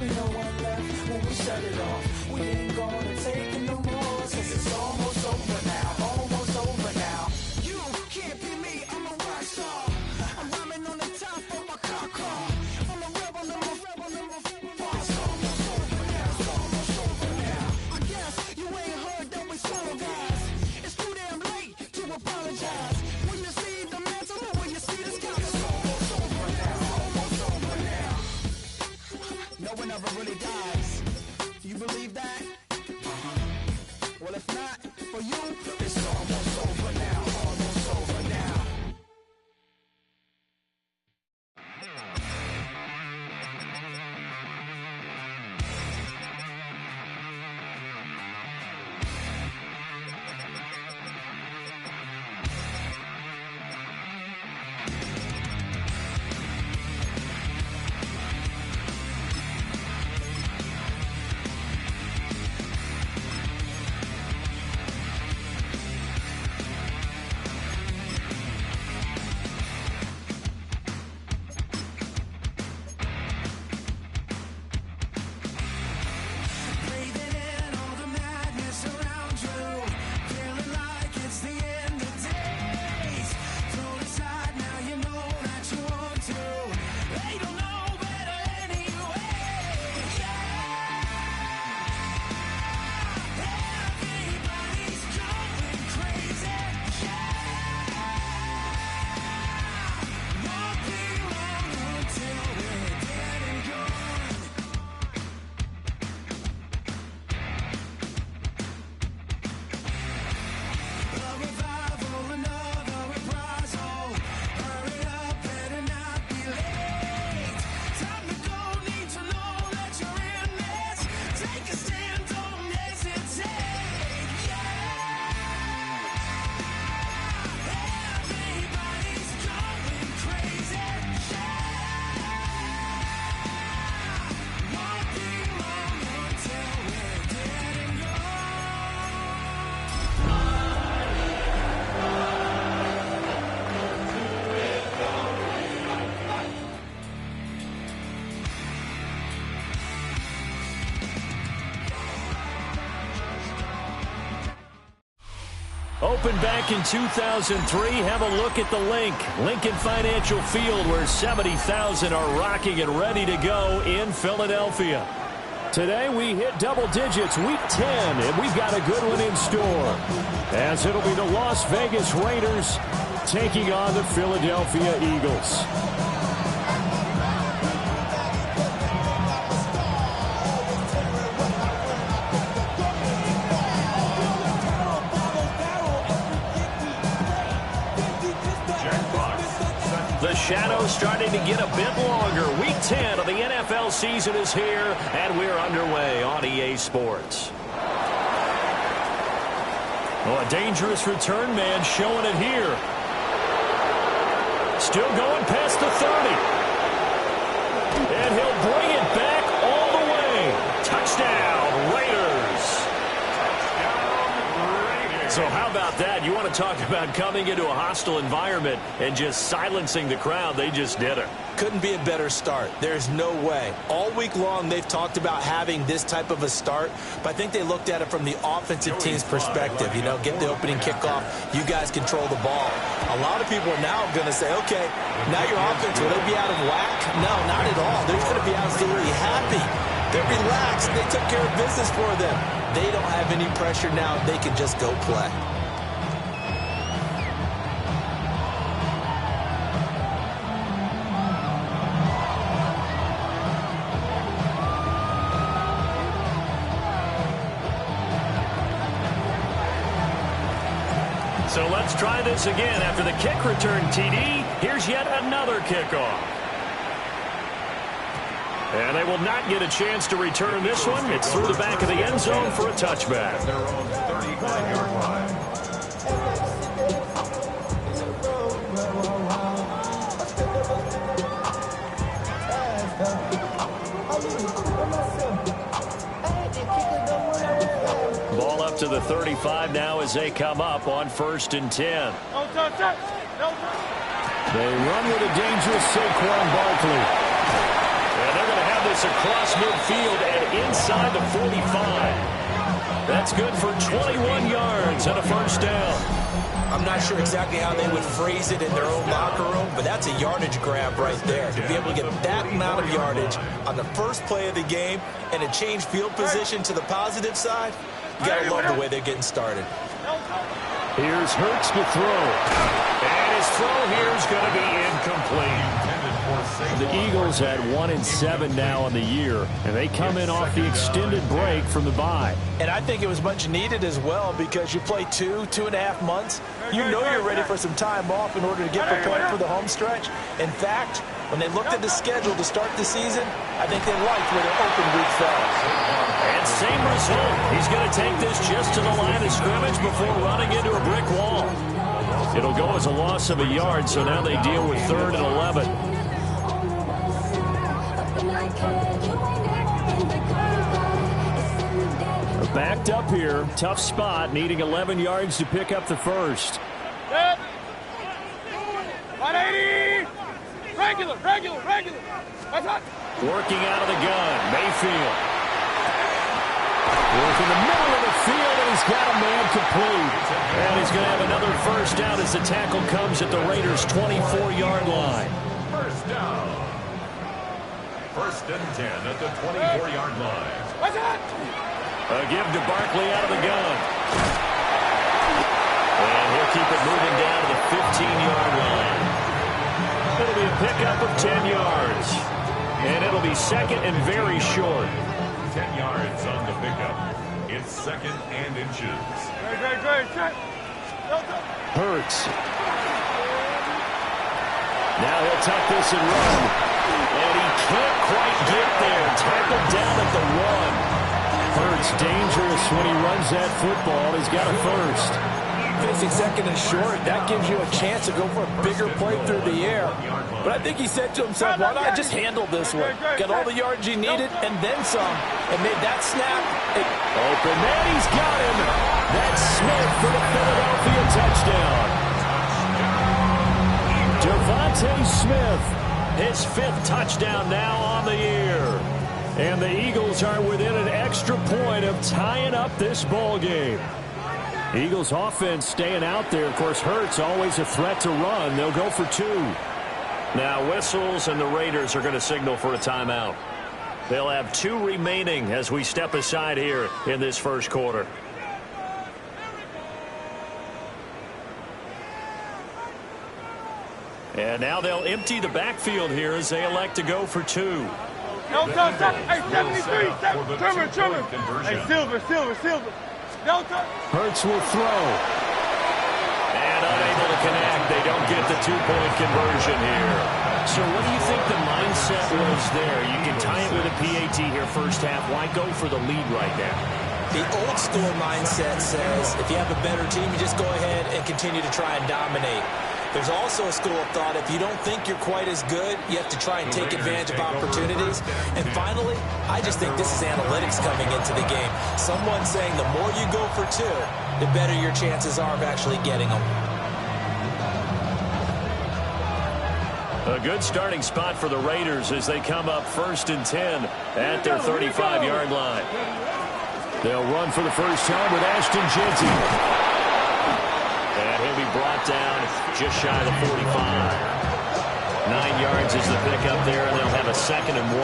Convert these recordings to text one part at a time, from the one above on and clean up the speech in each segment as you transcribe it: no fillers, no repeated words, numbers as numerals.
be no one left when we shut it off. We ain't gonna take it no more, 'cause it's almost over now, almost over now. You can't be me, I'm a rock star. I'm rhyming on the top of my car. I'm a rebel, I'm a rebel, I'm a rebel. It's almost over now, it's almost over now. I guess you ain't heard that we solo guys. It's too damn late to apologize. When you see the mantle or when you see the sky, it's almost over now, almost over now. No one ever really dies. Do you believe that? Well, if not, for you, it's almost over now, almost over now. Opened back in 2003. Have a look at the link. Lincoln Financial Field, where 70,000 are rocking and ready to go in Philadelphia. Today we hit double digits, week 10, and we've got a good one in store, as it'll be the Las Vegas Raiders taking on the Philadelphia Eagles. The shadow's starting to get a bit longer. Week 10 of the NFL season is here, and we're underway on EA Sports. Oh, a dangerous return man showing it here. Still going past the 30. And he'll bring it back all the way. Touchdown, Raiders. So how about that? You want to talk about coming into a hostile environment and just silencing the crowd. They just did it. Couldn't be a better start. There's no way. All week long, they've talked about having this type of a start, but I think they looked at it from the offensive team's perspective. You know, get the opening kickoff. You guys control the ball. A lot of people are now going to say, okay, now your offense, will they be out of whack? No, not at all. They're going to be absolutely happy. They're relaxed. They took care of business for them. They don't have any pressure now. They can just go play. So let's try this again. After the kick return, TD, here's yet another kickoff. And they will not get a chance to return this one. It's through the back of the end zone for a touchback. Their own 39-yard line. Ball up to the 35 now as they come up on 1st and 10. They run with a dangerous Saquon Barkley. And they're going to have this across midfield and inside the 45. That's good for 21 yards and a first down. I'm not sure exactly how they would phrase it in their own locker room, but that's a yardage grab right there. To be able to get that amount of yardage on the first play of the game and to change field position to the positive side, you got to love the way they're getting started. Here's Hurts to throw. And his throw here is going to be incomplete. The Eagles at 1-7 now on the year, and they come in off the extended break from the bye. And I think it was much needed as well because you play 2.5 months. You know you're ready for some time off in order to get prepared for the home stretch. In fact, when they looked at the schedule to start the season, I think they liked where their open week fell. And same result. He's going to take this just to the line of scrimmage before running into a brick wall. It'll go as a loss of a yard, so now they deal with 3rd and 11. Backed up here, tough spot, needing 11 yards to pick up the first. 180! Regular! Working out of the gun, Mayfield. Working the middle of the field, and he's got a man complete. And he's going to have another first down as the tackle comes at the Raiders' 24-yard line. First down. 1st and 10 at the 24-yard line. What's that? A give to Barkley out of the gun. And he'll keep it moving down to the 15-yard line. It'll be a pickup of 10 yards. And it'll be second and very short. 10 yards on the pickup. It's 2nd and inches. Great. Hurts. Now he'll tuck this and run. And he can't quite get there. Tackled down at the 1. Hurts dangerous when he runs that football. He's got a first. Facing 2nd and short, that gives you a chance to go for a bigger play through the air. But I think he said to himself, why not just handle this one? Got all the yards he needed and then some. And made that snap. Open man, he's got him. That's Smith for the Philadelphia touchdown. Devontae Smith, his 5th touchdown now on the year. And the Eagles are within an extra point of tying up this ball game. Eagles offense staying out there. Of course, Hurts always a threat to run. They'll go for 2. Now whistles, and the Raiders are going to signal for a timeout. They'll have 2 remaining as we step aside here in this first quarter. And now they'll empty the backfield here as they elect to go for 2. No, hey, 73, Trimmer. Hey, Silver. Delta. Hurts will throw. And unable to connect. They don't get the 2-point conversion here. So what do you think the mindset was there? You can tie it with a PAT here first half. Why go for the lead right now? The old school mindset says if you have a better team, you just go ahead and continue to try and dominate. There's also a school of thought, if you don't think you're quite as good, you have to try and take advantage of opportunities. And finally, I just think this is analytics coming into the game. Someone saying the more you go for 2, the better your chances are of actually getting them. A good starting spot for the Raiders as they come up 1st and 10 at their 35-yard line. They'll run for the first time with Ashton Jeanty. And he'll be brought down just shy of the 45. 9 yards is the pickup there, and they'll have a 2nd and 1.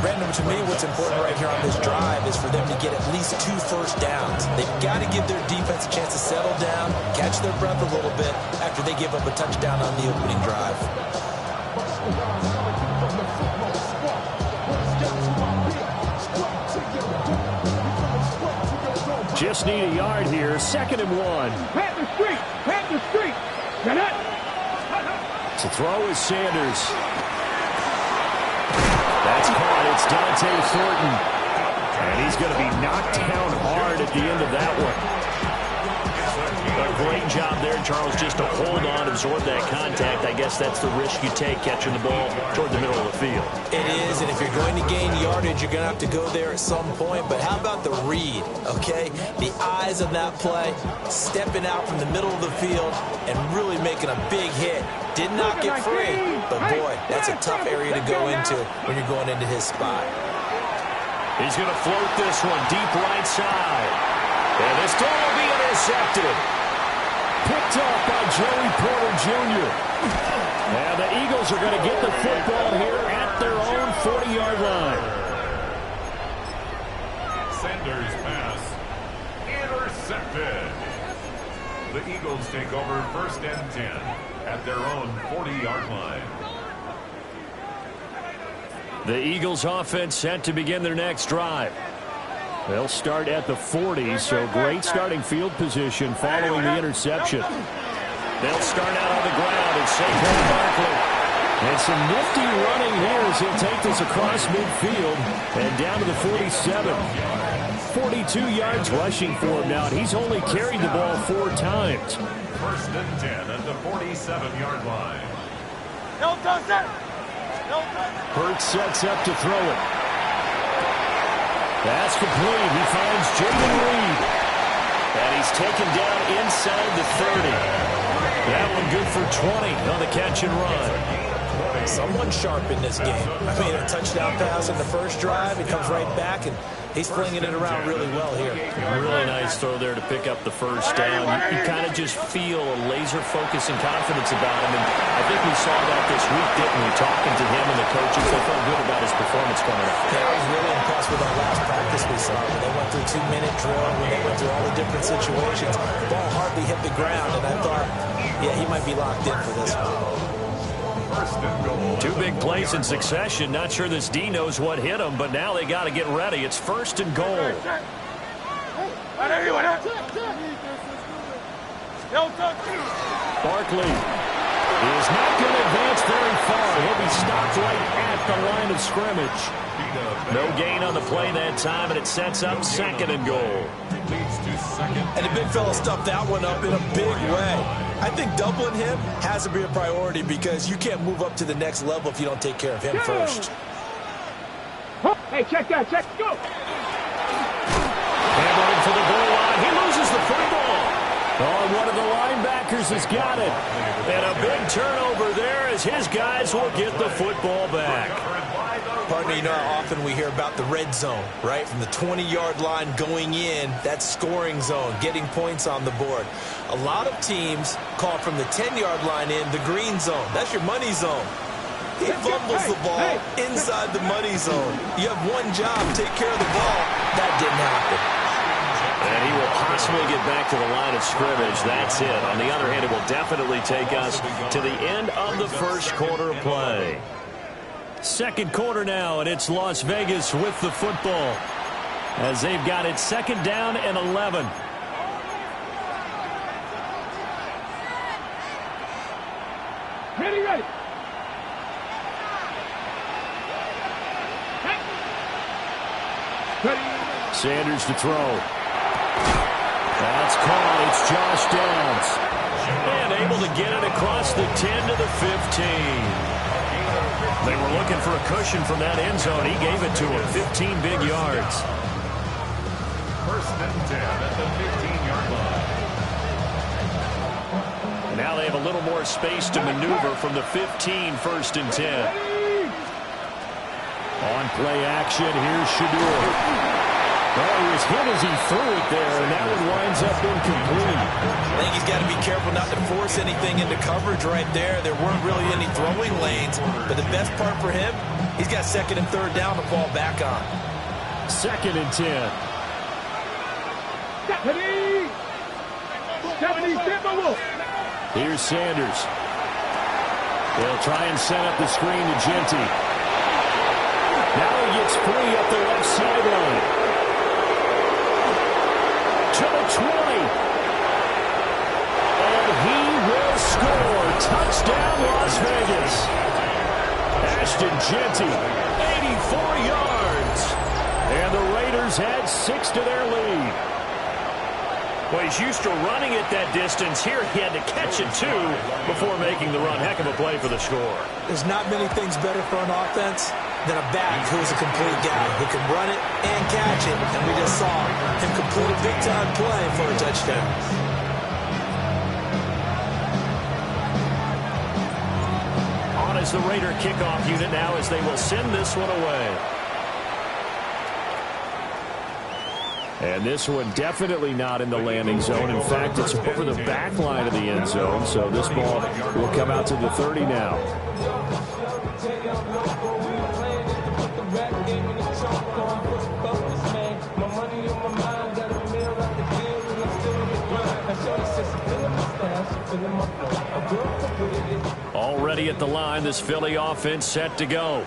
Brandon, to me, what's important right here on this drive is for them to get at least 2 first downs. They've got to give their defense a chance to settle down, catch their breath a little bit after they give up a touchdown on the opening drive. Just need a yard here. 2nd and 1. Plant the street. Get it. To throw is Sanders. That's caught. It's Dante Thornton. And he's going to be knocked down hard at the end of that one. A great job there, Charles, just to hold on, absorb that contact. I guess that's the risk you take catching the ball toward the middle of the field. It is, and if you're going to gain yardage, you're going to have to go there at some point. But how about the read, okay? The eyes of that play, stepping out from the middle of the field and really making a big hit. Did not get free, but boy, that's a tough area to go into when you're going into his spot. He's going to float this one deep right side. And this ball will be intercepted. Picked up by Joey Porter Jr. And the Eagles are going to get the football here at their own 40-yard line. Sanders' pass intercepted. The Eagles take over 1st and 10 at their own 40-yard line. The Eagles offense set to begin their next drive. They'll start at the 40, so great starting field position following the interception. They'll start out on the ground and Saquon Barkley. And some nifty running here as he'll take this across midfield and down to the 47. 42 yards rushing for him now, and he's only carried the ball 4 times. 1st and 10 at the 47-yard line. Hurts sets up to throw it. That's complete. He finds Jayden Reed. And he's taken down inside the 30. That one good for 20 on the catch and run. Someone sharp in this game. I mean, a touchdown pass in the first drive. He comes right back, and he's flinging it around really well here. Really nice throw there to pick up the first down. You kind of just feel a laser focus and confidence about him. And I think we saw that this week, didn't we? Talking to him and the coaches, they felt good about his performance coming up. Yeah, I was really impressed with our last practice we saw. When they went through 2-minute drill, when they went through all the different situations, the ball hardly hit the ground, and I thought, yeah, he might be locked in for this one. 2 big plays in succession. Not sure this D knows what hit him, but now they got to get ready. It's 1st and goal. Barkley is not going to advance very far. He'll be stopped right at the line of scrimmage. No gain on the play that time, and it sets up 2nd and goal. And the big fella stuffed that one up in a big way. I think doubling him has to be a priority because you can't move up to the next level if you don't take care of him first. Hey, check that, check, go! Handling for the goal line. He loses the football. Oh, one of the linebackers has got it. And a big turnover there as his guys will get the football back. Partner, you know how often we hear about the red zone, right? From the 20-yard line going in, that scoring zone, getting points on the board. A lot of teams call from the 10-yard line in the green zone. That's your money zone. He fumbles the ball inside the money zone. You have one job, take care of the ball. That didn't happen. And he will possibly get back to the line of scrimmage. That's it. On the other hand, it will definitely take us to the end of the first quarter of play. 2nd quarter now, and it's Las Vegas with the football as they've got it 2nd down and 11. Ready, ready. Sanders to throw. That's caught. It's Josh Downs. And able to get it across the 10 to the 15. They were looking for a cushion from that end zone. He gave it to him. 15 big yards. 1st and 10 at the 15-yard line. Now they have a little more space to maneuver from the 15, 1st and 10. On play action, here's Shedeur. Oh, he was hit as he threw it there, and that one winds up incomplete. I think he's got to be careful not to force anything into coverage right there. There weren't really any throwing lanes, but the best part for him, he's got 2nd and 3rd down to fall back on. 2nd and 10. Here's Sanders. They'll try and set up the screen to Genty. Now he gets free up the left sideline. To the 20. And he will score. Touchdown, Las Vegas. Ashton Genty, 84 yards. And the Raiders add 6 to their lead. Well, he's used to running it that distance. Here he had to catch it, too, before making the run. Heck of a play for the score. There's not many things better for an offense than a back who's a complete guy who can run it and catch it. And we just saw him complete a big-time play for a touchdown. On as the Raider kickoff unit now as they will send this one away. And this one definitely not in the landing zone. In fact, it's over the back line of the end zone. So this ball will come out to the 30 now. Already at the line, this Philly offense set to go.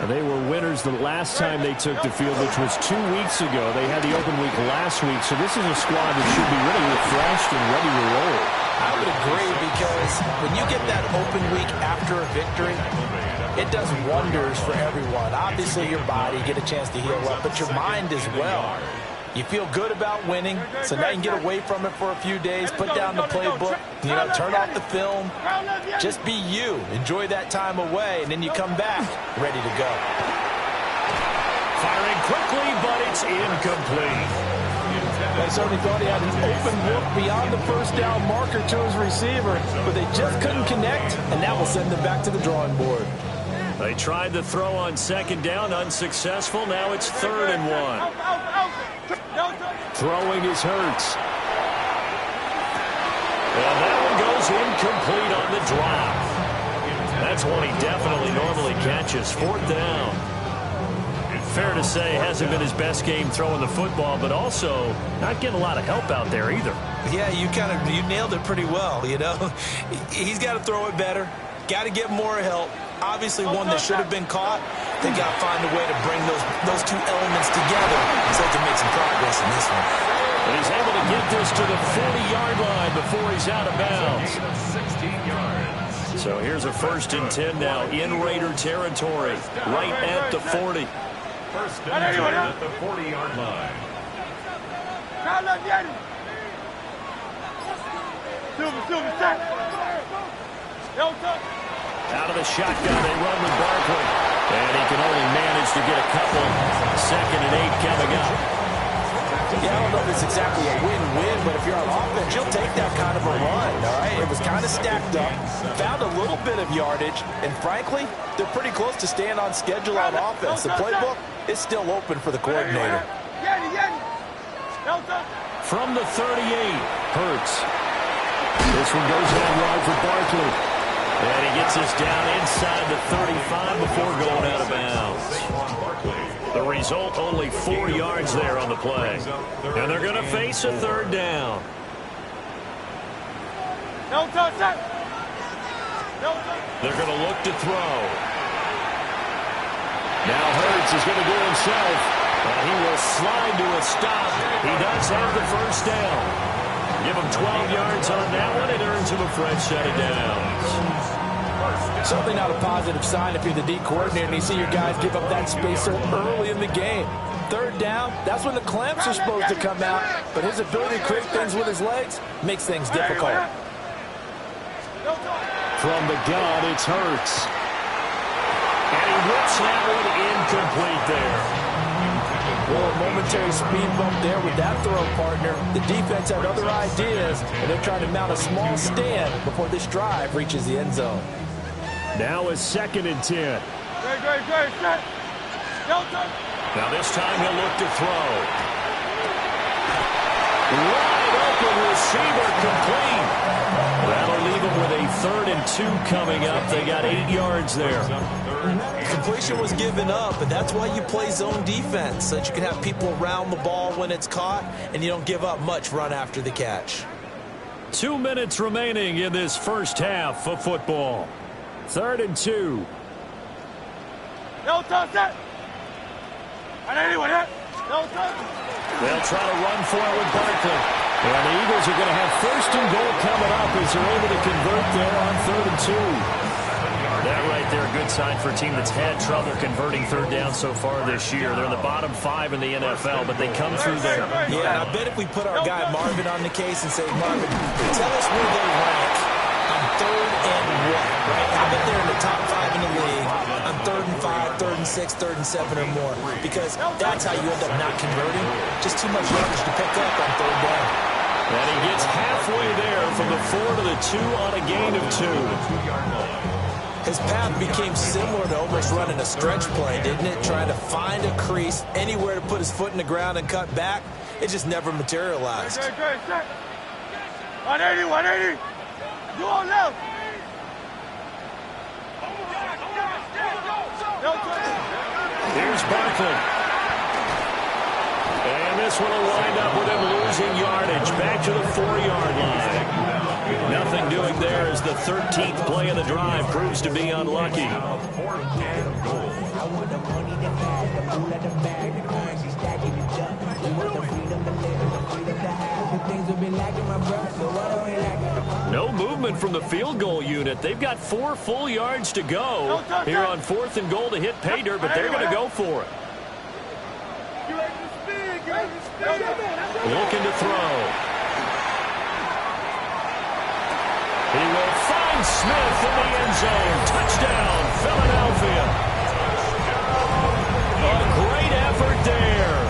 They were winners the last time they took the field, which was 2 weeks ago. They had the open week last week, so this is a squad that should be really refreshed and ready to roll. I would agree, because when you get that open week after a victory, it does wonders for everyone. Obviously, your body, get a chance to heal up, but your mind as well. You feel good about winning, so now you can get away from it for a few days, put down the playbook, turn off the film, just be you. Enjoy that time away, and then you come back ready to go. Firing quickly, but it's incomplete. They certainly thought he had an open look beyond the first down marker to his receiver, but they just couldn't connect, and that will send them back to the drawing board. They tried the throw on second down, unsuccessful. Now it's 3rd and 1. Throwing is Hurts. And that one goes incomplete on the drop. That's one he definitely normally catches. 4th down. Fair to say, hasn't been his best game throwing the football, but also not getting a lot of help out there either. Yeah, you nailed it pretty well, He's got to throw it better. Got to get more help. Obviously one that should have been caught. They got to find a way to bring those two elements together so they can make some progress in this one. And he's able to get this to the 40-yard line before he's out of bounds. 16 yards. So here's a 1st and 10 now in Raider territory, right at the 40. 1st and 10 at the 40-yard line. Out of the shotgun, they run with Barkley. And he can only manage to get a couple. 2nd and 8 coming up. Yeah, I don't know if it's exactly a win-win, but if you're on offense, you'll take that kind of a run, all right? It was kind of stacked up, found a little bit of yardage, and frankly, they're pretty close to staying on schedule on offense. The playbook is still open for the coordinator. From the 38, Hurts. This one goes down wide for Barkley. And he gets us down inside the 35 before going out of bounds. The result, only 4 yards there on the play. And they're going to face a 3rd down. They're going to look to throw. Now Hurts is going to do it himself. And he will slide to a stop. He does have the 1st down. Give him 12 yards on that one. It earns him a fresh set of downs. Certainly not a positive sign if you're the D coordinator and you see your guys give up that space so early in the game. 3rd down, that's when the clamps are supposed to come out, but his ability to create things with his legs makes things difficult. From the gun, it's Hurts. And he whips that one incomplete there. Well, a momentary speed bump there with that throw, partner. The defense had other ideas, and they're trying to mount a small stand before this drive reaches the end zone. Now is 2nd and 10. Now this time he'll look to throw. Wide open receiver complete. That'll leave him with a 3rd and 2 coming up. They got 8 yards there. Completion was given up, but that's why you play zone defense, so that you can have people around the ball when it's caught, and you don't give up much run after the catch. 2 minutes remaining in this first half of football. 3rd and 2. They'll try to run for it with Barkley. And the Eagles are going to have 1st and goal coming up as they're able to convert there on 3rd and 2. That right there, good downside for a team that's had trouble converting third down so far this year. They're in the bottom 5 in the NFL, but they come through there. Yeah, and I bet if we put our guy Marvin on the case and say, Marvin, tell us where they rank on 3rd and what, right? I bet they're in the top 5 in the league on 3rd and 5, 3rd and 6, 3rd and 7 or more, because that's how you end up not converting. Just too much yardage to pick up on 3rd down. And he gets halfway there from the 4 to the 2 on a gain of 2. His path became similar to almost running a stretch play, didn't it? Trying to find a crease, anywhere to put his foot in the ground and cut back. It just never materialized. 180, 180. You on left. Here's Barkley. And this one will wind up with him losing yardage. Back to the 4-yard line. Nothing doing there as the 13th play of the drive proves to be unlucky. No movement from the field goal unit. They've got 4 full yards to go here on 4th and goal to hit pay dirt, but they're going to go for it. Looking to throw. He will find Smith in the end zone. Touchdown, Philadelphia. A great effort there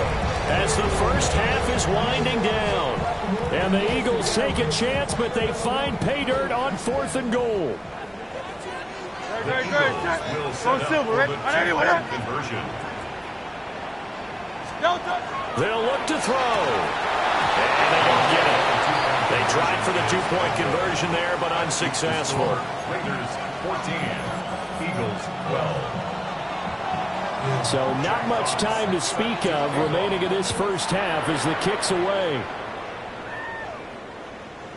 as the first half is winding down. And the Eagles take a chance, but they find pay dirt on 4th and goal. Go Silver, right? Conversion. They'll look to throw. And they don't get it. They tried for the 2-point conversion there, but unsuccessful. Raiders 14, Eagles 12. So not much time to speak of remaining in this first half as the kick's away.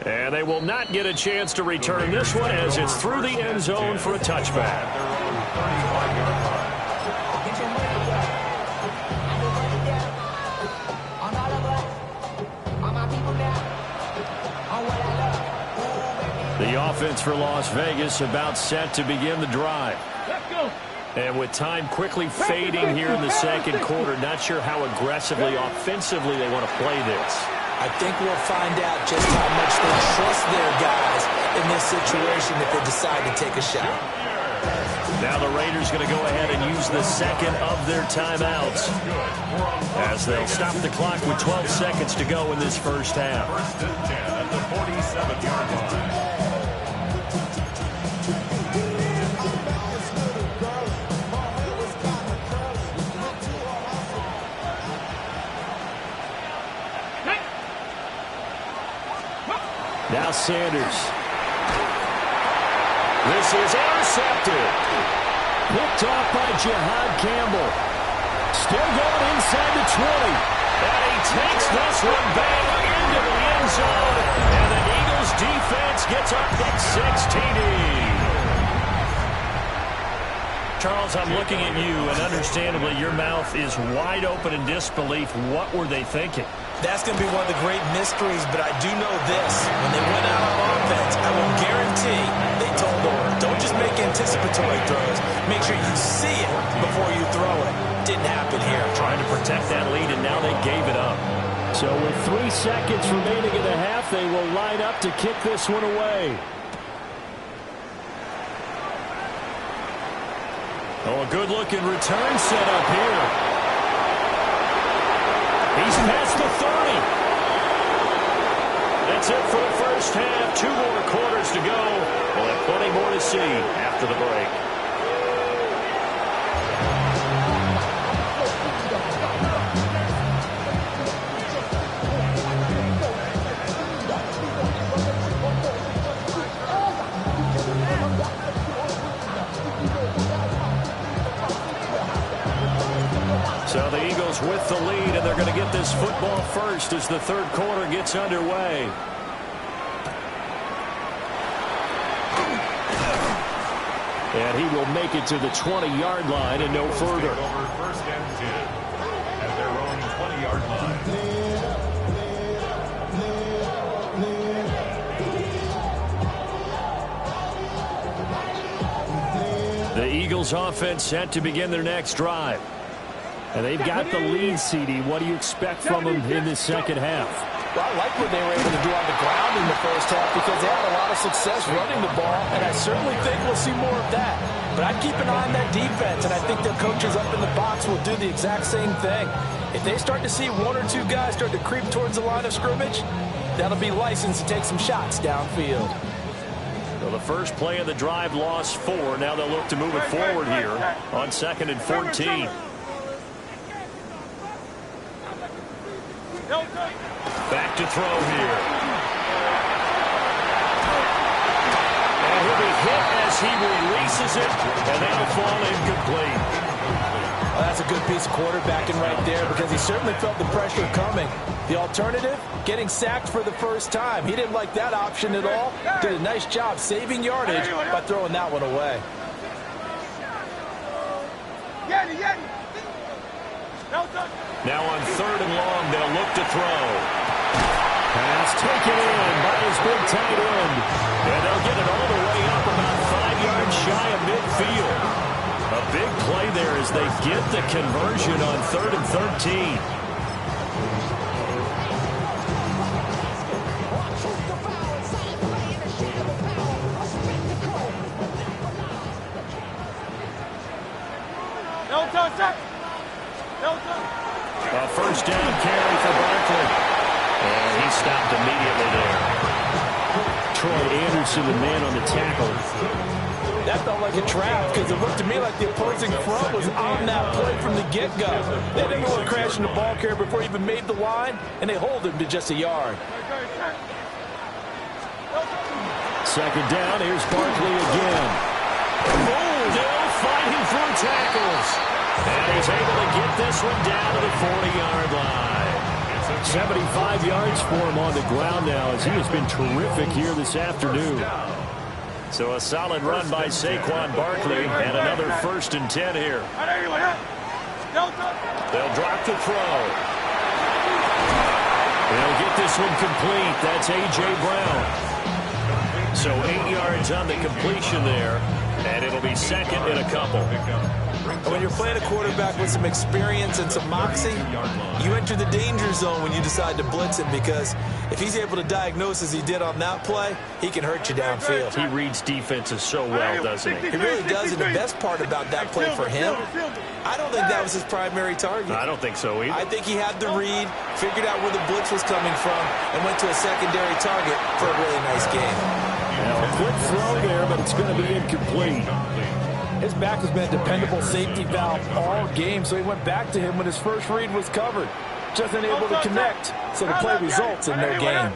And they will not get a chance to return this one as it's through the end zone for a touchback. The offense for Las Vegas about set to begin the drive. And with time quickly fading here in the second quarter, not sure how aggressively, offensively they want to play this. I think we'll find out just how much they trust their guys in this situation if they decide to take a shot. Now the Raiders going to go ahead and use the second of their timeouts as they'll stop the clock with 12 seconds to go in this first half. 1st and 10 at the 47-yard line. Now Sanders. This is intercepted. Picked off by Jihad Campbell. Still going inside the 20. And he takes this one back into the end zone. And the Eagles defense gets a pick 6 TD. Charles, I'm looking at you, and understandably your mouth is wide open in disbelief. What were they thinking? That's going to be one of the great mysteries, but I do know this. When they went out on offense, I will guarantee they told them, don't just make anticipatory throws. Make sure you see it before you throw it. Didn't happen here. Trying to protect that lead, and now they gave it up. So with 3 seconds remaining in the half, they will line up to kick this one away. Oh, a good-looking return set up here. He's past the 30. That's it for the first half. 2 more quarters to go. We'll have plenty more to see after the break. So the Eagles with the lead, and they're going to get this football first as the third quarter gets underway. And he will make it to the 20-yard line and no further. Over 1st and 10 at their own 20-yard line. The Eagles offense set to begin their next drive. And they've got the lead, CD. What do you expect from them in this second half? Well, I like what they were able to do on the ground in the first half because they had a lot of success running the ball, and I certainly think we'll see more of that. But I'd keep an eye on that defense, and I think their coaches up in the box will do the exact same thing. If they start to see one or two guys start to creep towards the line of scrimmage, that'll be licensed to take some shots downfield. Well, the first play of the drive lost 4. Now they'll look to move it forward here on 2nd and 14. Back to throw here. And he'll be hit as he releases it, and that'll fall incomplete. Well, that's a good piece of quarterbacking right there because he certainly felt the pressure coming. The alternative, getting sacked for the first time. He didn't like that option at all. Did a nice job saving yardage by throwing that one away. Now on 3rd and long, they'll look to throw. Pass taken in by his big tight end. And they'll get it all the way up about 5 yards shy of midfield. A big play there as they get the conversion on 3rd and 13. A first down carry for Barkley. And he stopped immediately there. Troy Anderson, the man on the tackle. That felt like a trap because it looked to me like the opposing front was on that play from the get-go. They didn't want to crash into the ball carrier before he even made the line, and they hold him to just a yard. 2nd down, here's Barkley again. Still fighting through tackles. And he's able to get this one down to the 40-yard line. 75 yards for him on the ground now as he has been terrific here this afternoon. So a solid run by Saquon Barkley and another 1st and 10 here. They'll drop the throw. They'll get this one complete. That's A.J. Brown. So 8 yards on the completion there, and it'll be 2nd and a couple. When you're playing a quarterback with some experience and some moxie, you enter the danger zone when you decide to blitz him because if he's able to diagnose as he did on that play, he can hurt you downfield. He reads defenses so well, doesn't he? He really does, and the best part about that play for him, I don't think that was his primary target. I don't think so either. I think he had the read, figured out where the blitz was coming from, and went to a secondary target for a really nice game. Now, a quick throw there, but it's going to be incomplete. His back has been a dependable safety valve all game, so he went back to him when his first read was covered. Just unable to connect, so the play results in no gain.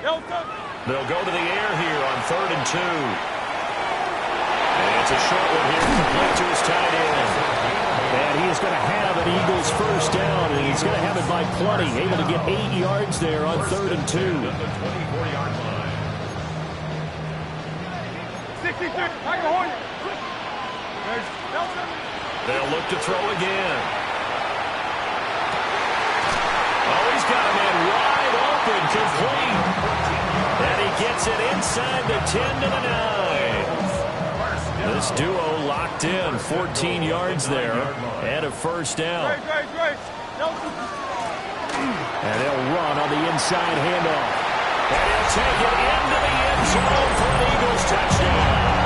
They'll go to the air here on 3rd and 2. And it's a short one here, complete to his tight end. And he is going to have an Eagles first down, and he's going to have it by plenty. Able to get 8 yards there on 3rd and 2. 24-yard line. 66, like a Hornet. They'll look to throw again. Oh, he's got a man wide open, complete. And he gets it inside the 10 to the 9. This duo locked in, 14 yards there, and a first down. And they'll run on the inside handoff. And he'll take it into the end zone for an Eagles touchdown.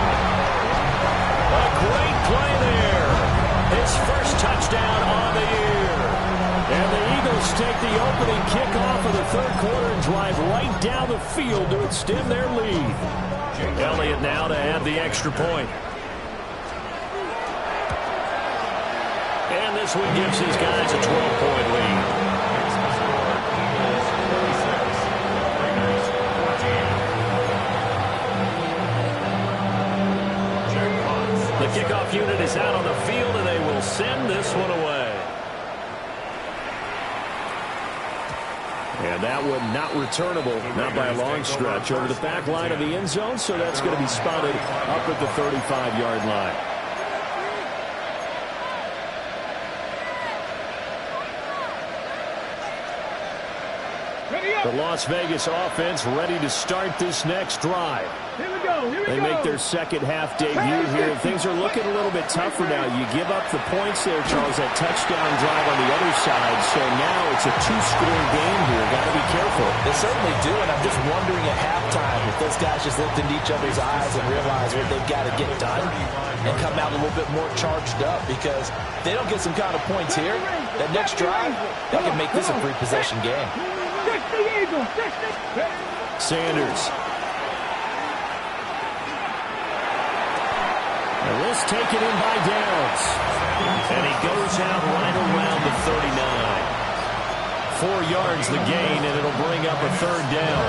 A great play there. His first touchdown on the year. And the Eagles take the opening kickoff of the 3rd quarter and drive right down the field to extend their lead. Elliott now to add the extra point. And this one gives his guys a 12-point lead. The kickoff unit is out on the field, and they will send this one away. And that one not returnable, not by a long stretch, over the back line of the end zone, so that's going to be spotted up at the 35-yard line. The Las Vegas offense ready to start this next drive. Here we go. They make their second half debut here. Things are looking a little bit tougher now. You give up the points there, Charles, that touchdown drive on the other side. So now it's a two-score game here. Got to be careful. They certainly do, and I'm just wondering at halftime if those guys just looked into each other's eyes and realized what they've got to get done and come out a little bit more charged up, because if they don't get some kind of points here, that next drive, they can make this a free-possession game. Sanders. And this taken in by Downs. And he goes out right around the 39. 4 yards the gain, and it'll bring up a third down.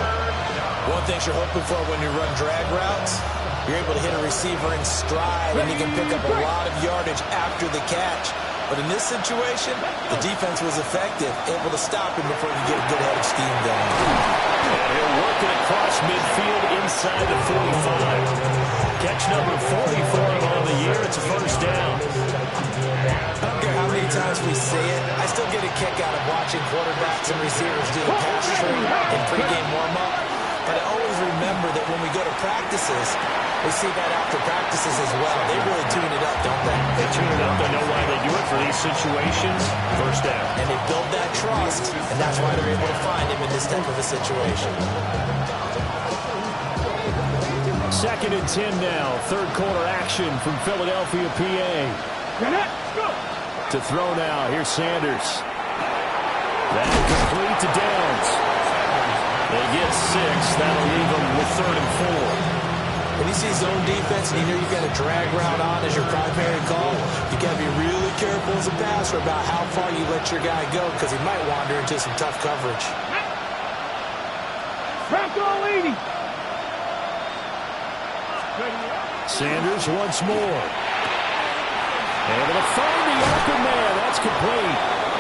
One thing you're hoping for when you run drag routes, you're able to hit a receiver in stride, and you can pick up a lot of yardage after the catch. But in this situation, the defense was effective, able to stop him before you get a good head of steam going. And he'll work it across midfield inside the 45. Catch number 40 for him on the year. It's a first down. I don't care how many times we say it, I still get a kick out of watching quarterbacks and receivers do the pass tree in pregame warm-up. But I always remember that when we go to practices, we see that after practices as well. They really tune it up, don't they? They tune it up. They know why they do it for these situations. First down. And they build that trust, and that's why they're able to find him in this type of a situation. 2nd and 10 now. Third quarter action from Philadelphia, PA. To throw now. Here's Sanders. That's complete to Downs. They get 6. That'll leave them with 3rd and 4. When you see zone defense and you know you've got a drag route on as your primary call, you got to be really careful as a passer about how far you let your guy go, because he might wander into some tough coverage. Sanders once more. Able to find the open man. That's complete.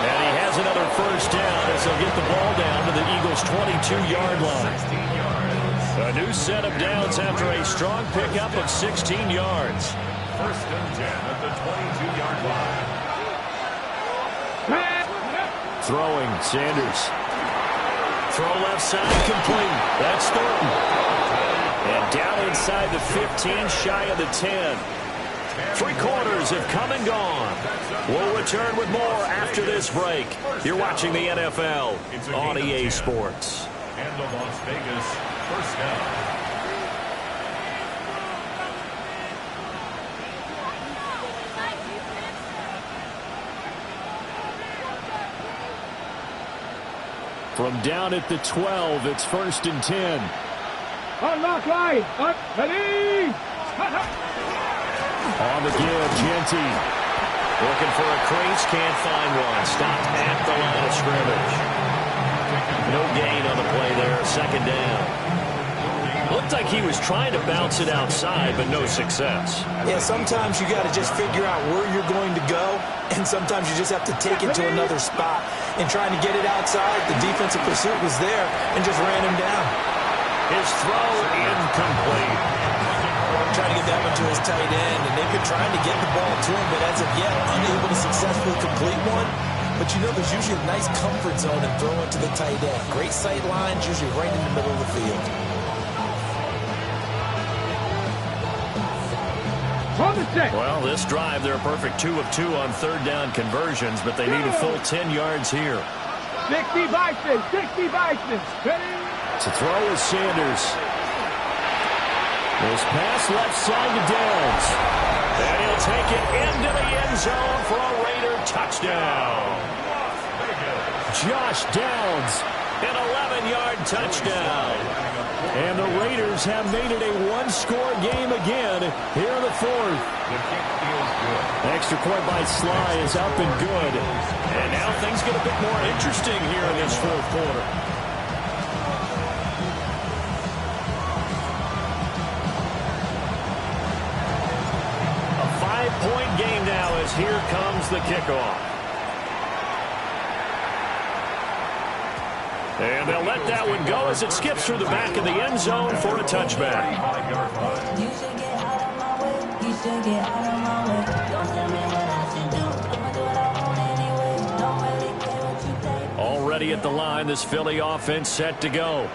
And he has another first down as they'll get the ball down to the Eagles' 22-yard line. A new set of downs after a strong pickup of 16 yards. 1st and 10 at the 22-yard line. Throwing, Sanders. Throw left side, complete. That's Thornton. And down inside the 15, shy of the 10. 3 quarters have come and gone. We'll return with more after this break. You're watching the NFL on EA Sports. And the Las Vegas first down. From down at the 12, it's 1st and 10. Unlock line. Ready. On the give, Genty. Looking for a crease, can't find one. Stopped at the line of scrimmage. No gain on the play there, 2nd down. Looked like he was trying to bounce it outside, but no success. Yeah, sometimes you got to just figure out where you're going to go, and sometimes you just have to take it to another spot. And trying to get it outside, the defensive pursuit was there and just ran him down. His throw incomplete. Trying to get that one to his tight end, and they've been trying to get the ball to him, but as of yet, unable to successfully complete one. But you know, there's usually a nice comfort zone in throwing to the tight end. Great sight lines, usually right in the middle of the field. Well, this drive, they're a perfect 2 of 2 on 3rd down conversions, but they need a full 10 yards here. 60 Bison. To throw is Sanders. This pass left side to Downs. And he'll take it into the end zone for a Raider touchdown. Josh Downs, an 11-yard touchdown. And the Raiders have made it a one-score game again here in the 4th. Extra point by Sly is up and good. And now things get a bit more interesting here in this 4th quarter. A 5-point game now as here comes the kickoff. And they'll let that one go as it skips through the back of the end zone for a touchback. You should get out of my way. You should get out of my way. Don't tell me what I should do. I'ma do what I want anyway. Don't really care what you think. ready at the line. This Philly offense set to go.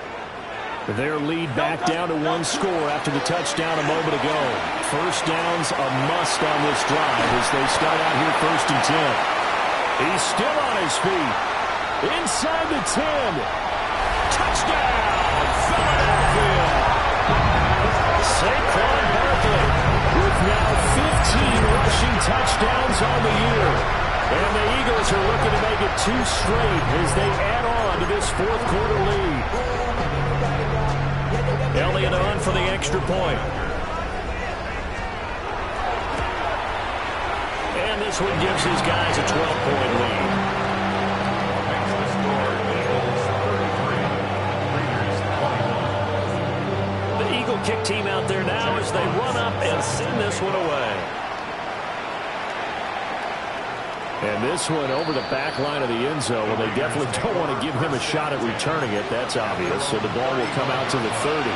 Their lead back down to one score after the touchdown a moment ago. First down's a must on this drive as they start out here 1st and 10. He's still on his feet. Inside the 10. Touchdown, Philadelphia. Saquon Barkley with now 15 rushing touchdowns on the year. And the Eagles are looking to make it 2 straight as they add on to this 4th quarter lead. Elliott on for the extra point. And this one gives his guys a 12-point lead. The Eagle kick team out there now as they run up and send this one away. And this one over the back line of the end zone. Well, they definitely don't want to give him a shot at returning it. That's obvious. So the ball will come out to the 30.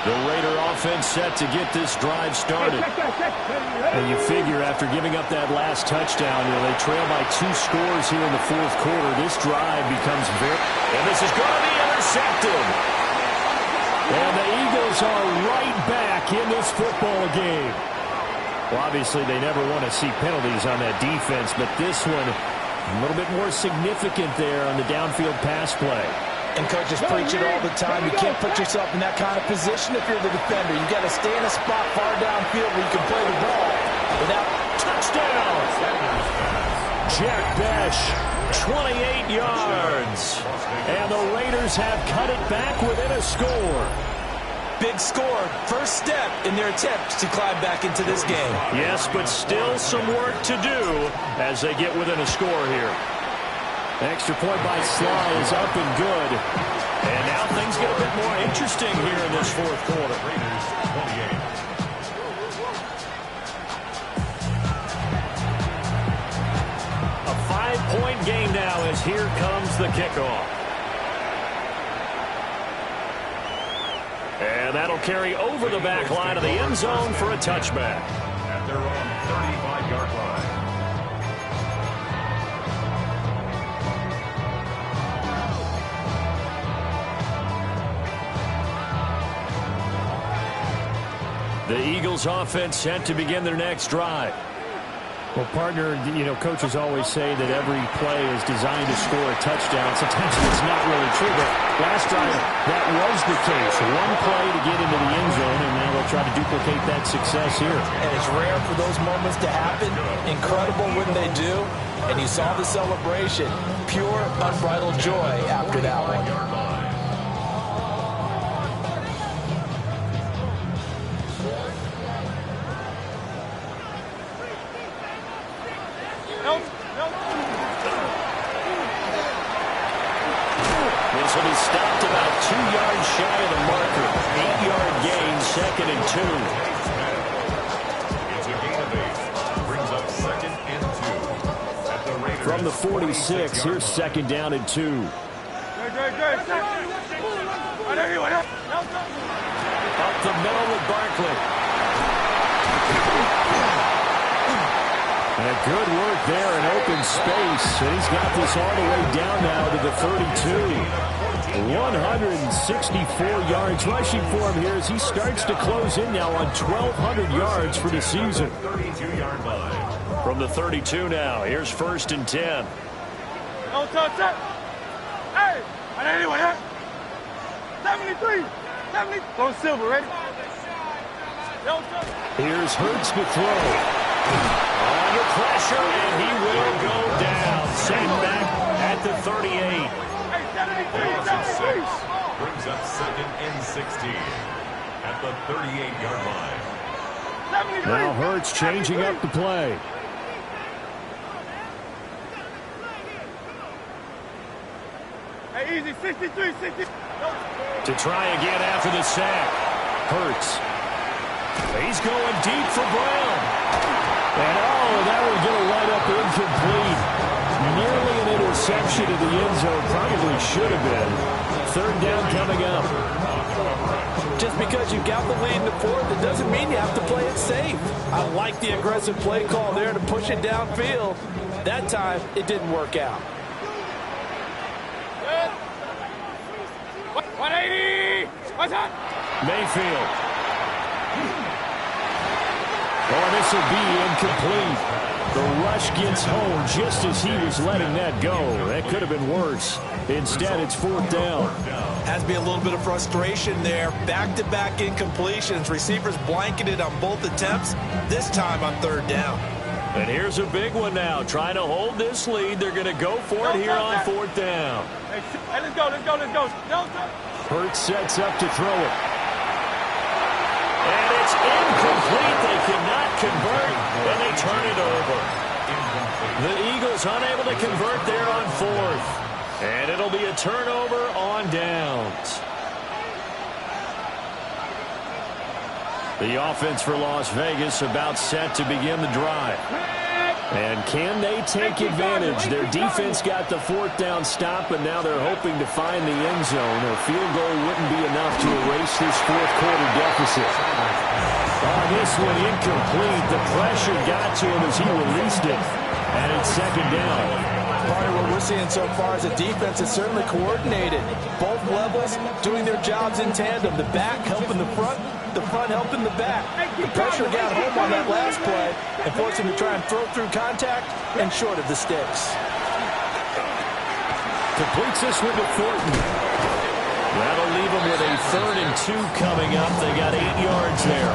The Raider offense set to get this drive started. And you figure after giving up that last touchdown, they trail by 2 scores here in the 4th quarter. This drive becomes very... And this is going to be intercepted. And the Eagles are right back in this football game. Well, obviously, they never want to see penalties on that defense, but this one a little bit more significant there on the downfield pass play. And coaches preach it all the time. You can't put yourself in that kind of position if you're the defender. You got to stay in a spot far downfield where you can play the ball without touchdown. Jack Bech, 28 yards. And the Raiders have cut it back within a score. Big score. First step in their attempt to climb back into this game. Yes, but still some work to do as they get within a score here. Extra point by Sly is up and good. And now things get a bit more interesting here in this 4th quarter. Raiders 28. A 5-point game now as here comes the kickoff. And that'll carry over the back line of the end zone for a touchback. At their own 35-yard line. The Eagles offense set to begin their next drive. Well, partner, coaches always say that every play is designed to score a touchdown. Sometimes it's not really true, but last drive, that was the case. One play to get into the end zone, and now they'll try to duplicate that success here. And it's rare for those moments to happen. Incredible when they do. And you saw the celebration. Pure, unbridled joy after that one. This will be stopped about 2 yards shy of the marker. 8-yard gain, 2nd and 2. It's a gain of 8. Brings up 2nd and 2. At the Raiders. From the 46, here's 2nd down and 2. Up the middle with Barkley. And good work there in open space. And he's got this all the way down now to the 32. 164 yards rushing for him here as he starts to close in now on 1,200 yards for the season. 32-yard line. From the 32 now, here's 1st and 10. Hey, I didn't anyone here. 73, 70. Go silver, ready? Here's Hurts to throw. Under pressure, and he will go down. Sent back at the 38. Brings up 2nd and 16 at the 38-yard line. Now Hurts changing up the play. Hey, easy, 63, 60. To try again after the sack. Hurts. He's going deep for Brown. And that was going to light up incomplete. Nearly an interception in the end zone. Probably should have been. 3rd down coming up. just because you've got the lead in the fourth, it doesn't mean you have to play it safe. I like the aggressive play call there to push it downfield. That time, it didn't work out. 180! What's that? Mayfield. Oh, this will be incomplete. The rush gets home just as he was letting that go. That could have been worse. Instead, it's fourth down. Has to be a little bit of frustration there. Back-to-back incompletions. Receivers blanketed on both attempts, this time on third down. And here's a big one now. Trying to hold this lead. They're going to go for it here on fourth down. Hey, let's go, let's go, let's go. Hurts sets up to throw it. And it's incomplete. They cannot convert, and they turn it over. The Eagles unable to convert there on fourth. And it'll be a turnover on downs. The offense for Las Vegas about set to begin the drive. And can they take advantage? Their defense got the fourth down stop, and now they're hoping to find the end zone. A field goal wouldn't be enough to erase this fourth quarter deficit. On this one, incomplete. The pressure got to him as he released it. And it's second down. Part of what we're seeing so far is a defense that's certainly coordinated. Both levels doing their jobs in tandem. The back helping the front helping the back. The pressure got home on that last play and forced him to try and throw through contact and short of the sticks. Completes this one to Thornton. That'll leave him with a 3rd and 2 coming up. They got 8 yards there.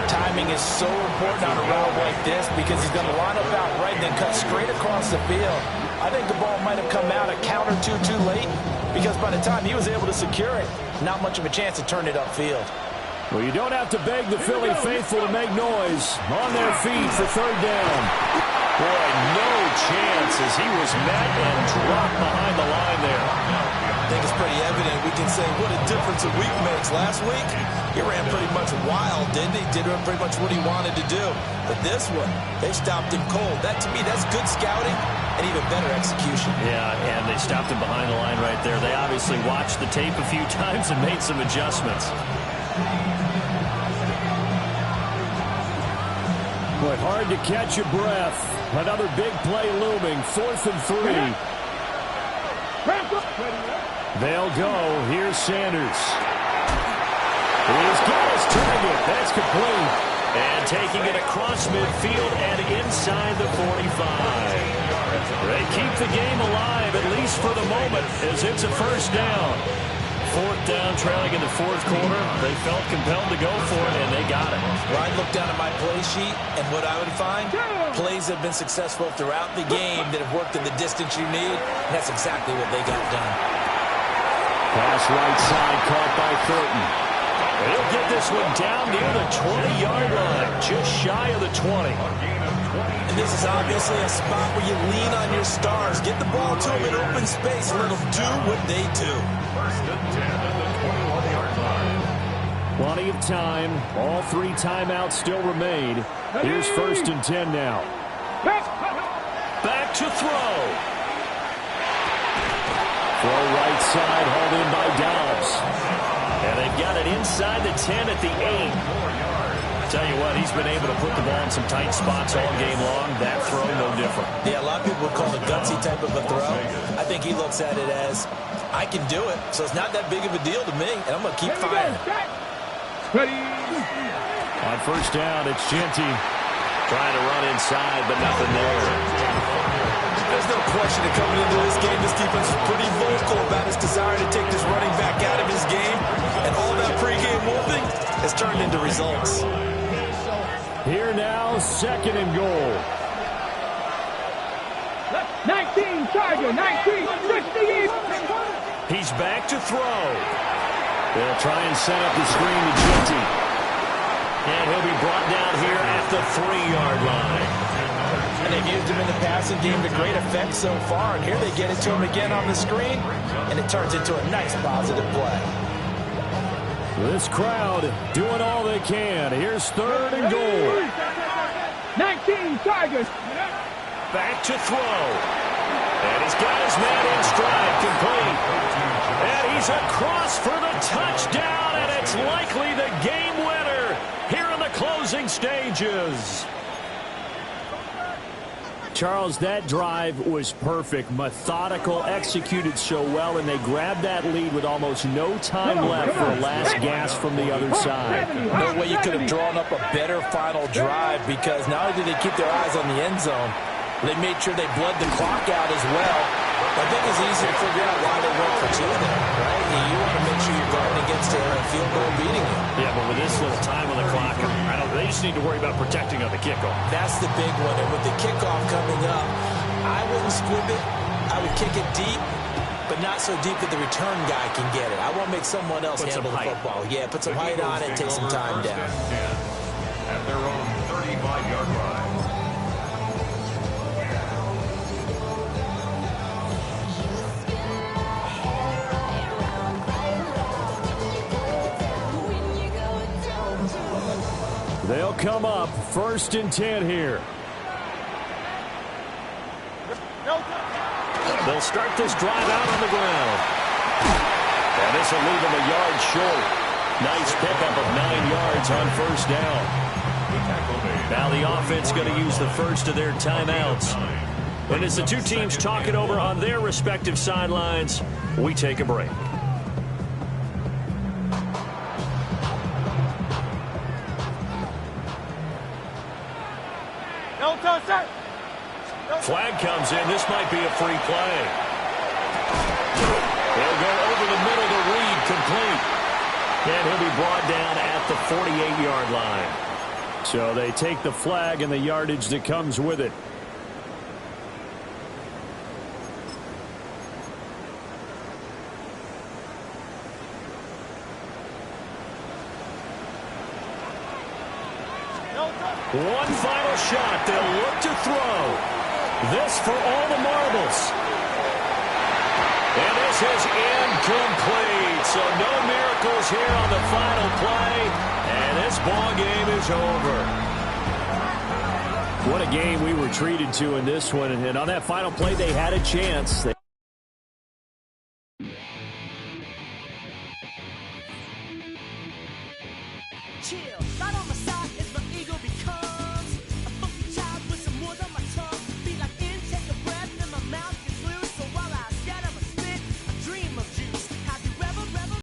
Timing is so important on a route like this because he's going to line up out right and then cut straight across the field. I think the ball might have come out a count or two too late because by the time he was able to secure it, not much of a chance to turn it upfield. Well, you don't have to beg the Philly faithful to make noise. On their feet for third down. Boy, no chance as he was met and dropped behind the line there. I think it's pretty evident. We can say what a difference a week makes. Last week, he ran pretty much wild, didn't he? Did pretty much what he wanted to do. But this one, they stopped him cold. That, to me, that's good scouting and even better execution. Yeah, and they stopped him behind the line right there. They obviously watched the tape a few times and made some adjustments. Boy, hard to catch your breath. Another big play looming. 4th and 3. They'll go. Here's Sanders. He's got his target. That's complete. And taking it across midfield and inside the 45. They keep the game alive, at least for the moment, as it's a first down. 4th down, trailing in the fourth quarter. They felt compelled to go for it, and they got it. Well, I'd look down at my play sheet, and what I would find, plays have been successful throughout the game that have worked in the distance you need, and that's exactly what they got done. Pass right side, caught by Thornton. He'll get this one down near the 20-yard line, just shy of the 20. And this is obviously a spot where you lean on your stars. Get the ball to them in open space and let them do what they do. 1st and 10 at the 21-yard line. Plenty of time. All 3 timeouts still remain. Here's 1st and 10 now. Back to throw. Throw right side, hauled in by Dobbs. And they've got it inside the 10 at the 8. Tell you what, he's been able to put the ball in some tight spots all game long. That throw, no different. Yeah, a lot of people would call it a gutsy type of a throw. I think he looks at it as, I can do it, so it's not that big of a deal to me, and I'm going to keep firing. On first down, it's Genty trying to run inside, but nothing there. There's no question that coming into this game, this defense is pretty vocal about its desire to take this running back out of his game, and all that pregame wolfing has turned into results. Here now, 2nd and goal. 19, Charger, 19, 68. He's back to throw. They'll try and set up the screen to Genty. And he'll be brought down here at the 3-yard line. And they've used him in the passing game to great effect so far. And here they get it to him again on the screen. And it turns into a nice positive play. This crowd doing all they can. Here's 3rd and goal. 19 Chargers. Back to throw. And he's got his man in stride, complete. And he's across for the touchdown, and it's like Bridges. Charles, that drive was perfect, methodical, executed so well, and they grabbed that lead with almost no time left for a last gasp from the other side. No way you could have drawn up a better final drive, because not only did they keep their eyes on the end zone, they made sure they bled the clock out as well. I think it's easy to figure out why they went for two there, right? You want to make sure you're guarding against a field goal beating you. Yeah, but with this little time on the clock, they just need to worry about protecting on the kickoff. That's the big one. And with the kickoff coming up, I wouldn't squib it. I would kick it deep, but not so deep that the return guy can get it. I want to make someone else handle the football. Yeah, put some height on it and take some time down. At their own 35-yard line. They'll come up 1st and 10 here. They'll start this drive out on the ground. And this will leave them a yard short. Nice pickup of 9 yards on 1st down. Now the offense going to use the first of their timeouts. And as the two teams talk it over on their respective sidelines, we take a break. Flag comes in. This might be a free play. They'll go over the middle to Reed, complete. And he'll be brought down at the 48-yard line. So they take the flag and the yardage that comes with it. One final shot. They'll look to throw. This for all the marbles. And this is incomplete. So no miracles here on the final play. And this ball game is over. What a game we were treated to in this one. And on that final play, they had a chance. Chill, right on the side.